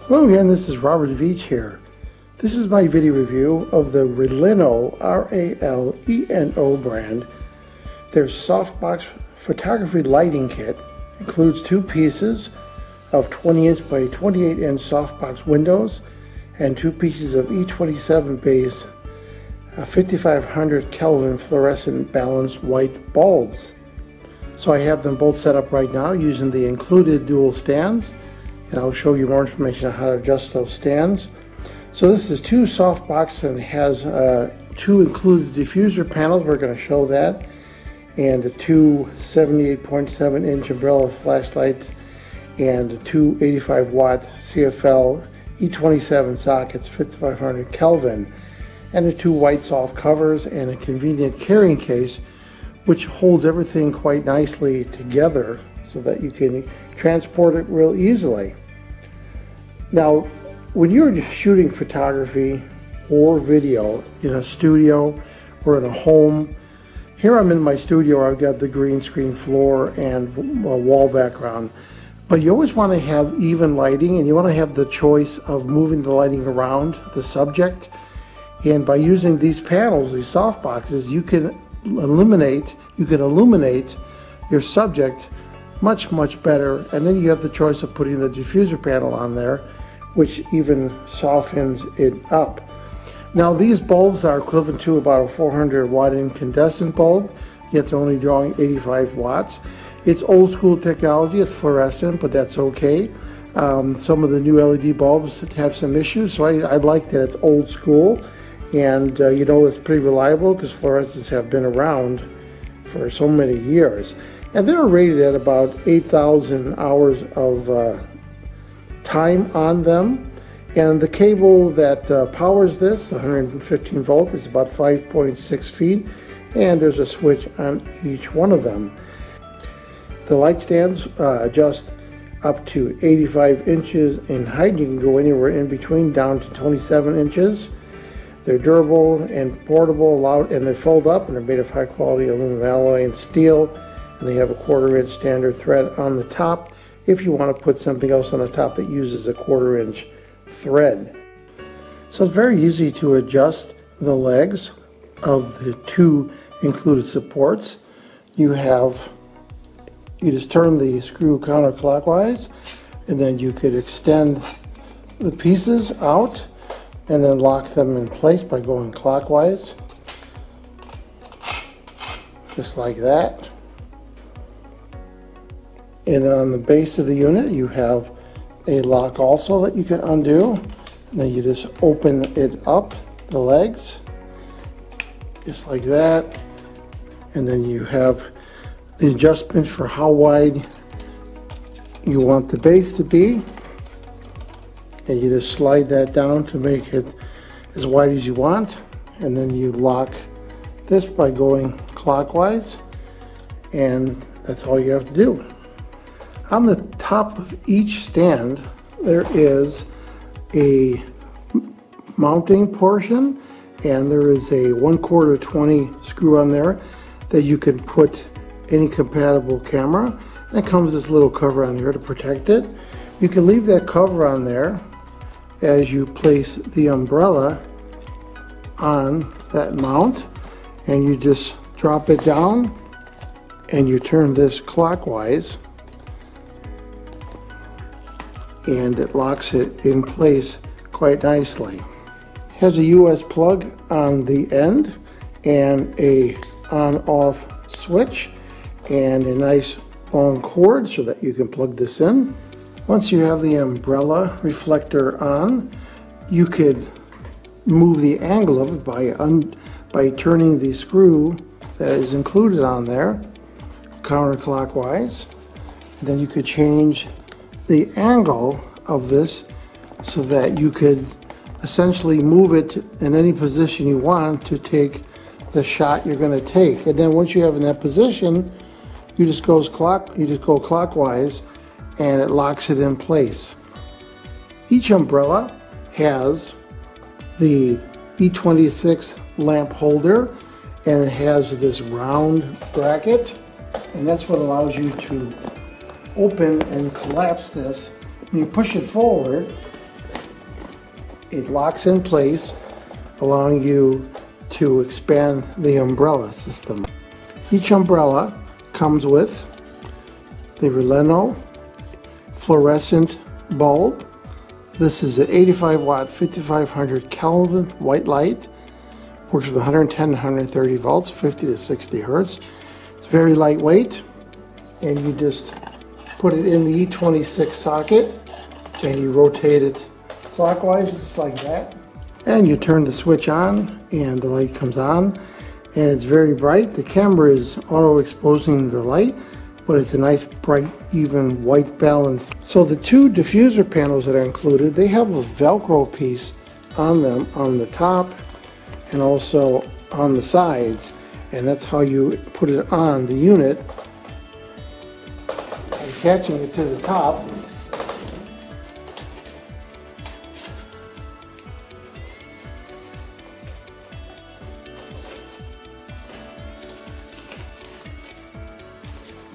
Hello again, this is Robert Veach here. This is my video review of the RALENO, R-A-L-E-N-O brand. Their Softbox photography lighting kit includes two pieces of 20-inch by 28-inch softbox windows and two pieces of E27 base 5500 Kelvin fluorescent balanced white bulbs. So I have them both set up right now using the included dual stands, and I'll show you more information on how to adjust those stands. So this is two softbox and has two included diffuser panels. We're going to show that, and the two 78.7 inch umbrella flashlights and two 85 watt CFL E27 sockets 5500 Kelvin, and the two white soft covers and a convenient carrying case which holds everything quite nicely together so that you can transport it real easily. Now, when you're shooting photography or video in a studio or in a home, here I'm in my studio, I've got the green screen floor and a wall background, but you always want to have even lighting, and you want to have the choice of moving the lighting around the subject. And by using these panels, these soft boxes, you can illuminate your subject much better, and then you have the choice of putting the diffuser panel on there, which even softens it up. Now these bulbs are equivalent to about a 400 watt incandescent bulb, yet they're only drawing 85 watts. It's old school technology, it's fluorescent, but that's okay. Some of the new LED bulbs have some issues, so I like that it's old school, and you know, it's pretty reliable because fluorescents have been around for so many years. And they're rated at about 8,000 hours of time on them, and the cable that powers this, 115 volt, is about 5.6 feet, and there's a switch on each one of them. The light stands adjust up to 85 inches in height. You can go anywhere in between down to 27 inches. They're durable and portable, and they fold up, and they're made of high quality aluminum alloy and steel, and they have a 1/4 inch standard thread on the top if you want to put something else on the top that uses a 1/4 inch thread. So it's very easy to adjust the legs of the two included supports. You just turn the screw counterclockwise, and then you could extend the pieces out and then lock them in place by going clockwise, just like that. And on the base of the unit you have a lock also that you can undo, and then you just open it up, the legs, just like that, and then you have the adjustment for how wide you want the base to be, and you just slide that down to make it as wide as you want, and then you lock this by going clockwise, and that's all you have to do. On the top of each stand there is a mounting portion, and there is a 1/4 20 screw on there that you can put any compatible camera, and it comes with this little cover on here to protect it. You can leave that cover on there as you place the umbrella on that mount, and you just drop it down and you turn this clockwise, and it locks it in place quite nicely. It has a US plug on the end and a on-off switch and a nice long cord so that you can plug this in. Once you have the umbrella reflector on, you could move the angle of it by turning the screw that is included on there counterclockwise. And then you could change the angle of this so that you could essentially move it in any position you want to take the shot you're going to take. And then once you have in that position, you just go clockwise, and it locks it in place. Each umbrella has the E26 lamp holder, and it has this round bracket, and that's what allows you to open and collapse this. When you push it forward, it locks in place, allowing you to expand the umbrella system. Each umbrella comes with the RALENO fluorescent bulb. This is an 85 watt 5500 Kelvin white light. Works with 110 to 130 volts, 50 to 60 hertz. It's very lightweight, and you just put it in the E26 socket and you rotate it clockwise just like that. And you turn the switch on and the light comes on, and it's very bright. The camera is auto exposing the light, but it's a nice bright even white balance. So the two diffuser panels that are included, they have a Velcro piece on them on the top and also on the sides, and that's how you put it on the unit, attaching it to the top.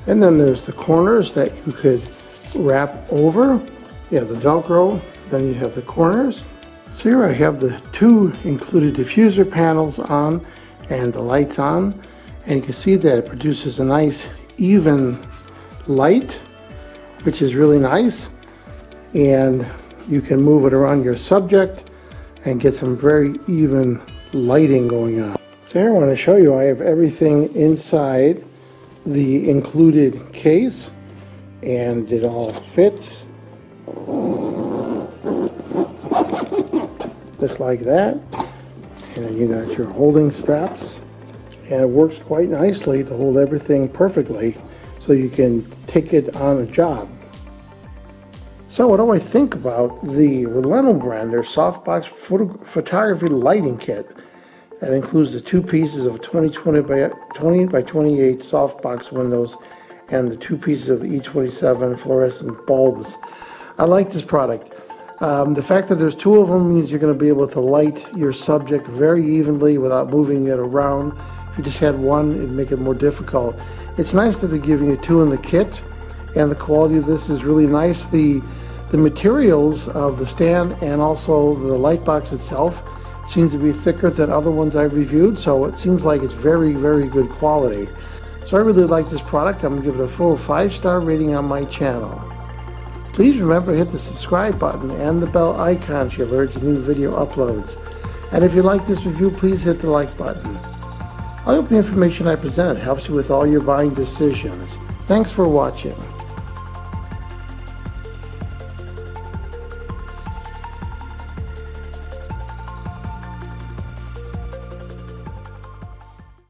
And then there's the corners that you could wrap over. You have the Velcro, then you have the corners. So here I have the two included diffuser panels on and the lights on. And you can see that it produces a nice even light, which is really nice. And you can move it around your subject and get some very even lighting going on. So here I want to show you, I have everything inside the included case, and it all fits just like that. And then you got your holding straps, and it works quite nicely to hold everything perfectly so you can take it on a job. So what do I think about the RALENO brand, their Softbox photography lighting kit? That includes the two pieces of 20 by 28 softbox windows and the two pieces of the E27 fluorescent bulbs. I like this product. The fact that there's two of them means you're going to be able to light your subject very evenly without moving it around. If you just had one, it'd make it more difficult. It's nice that they're giving you two in the kit, and the quality of this is really nice. The materials of the stand and also the light box itself seems to be thicker than other ones I've reviewed, so it seems like it's very, very good quality. So I really like this product. I'm going to give it a full 5-star rating on my channel. Please remember to hit the subscribe button and the bell icon to alert you new video uploads. And if you like this review, please hit the like button. I hope the information I presented helps you with all your buying decisions. Thanks for watching.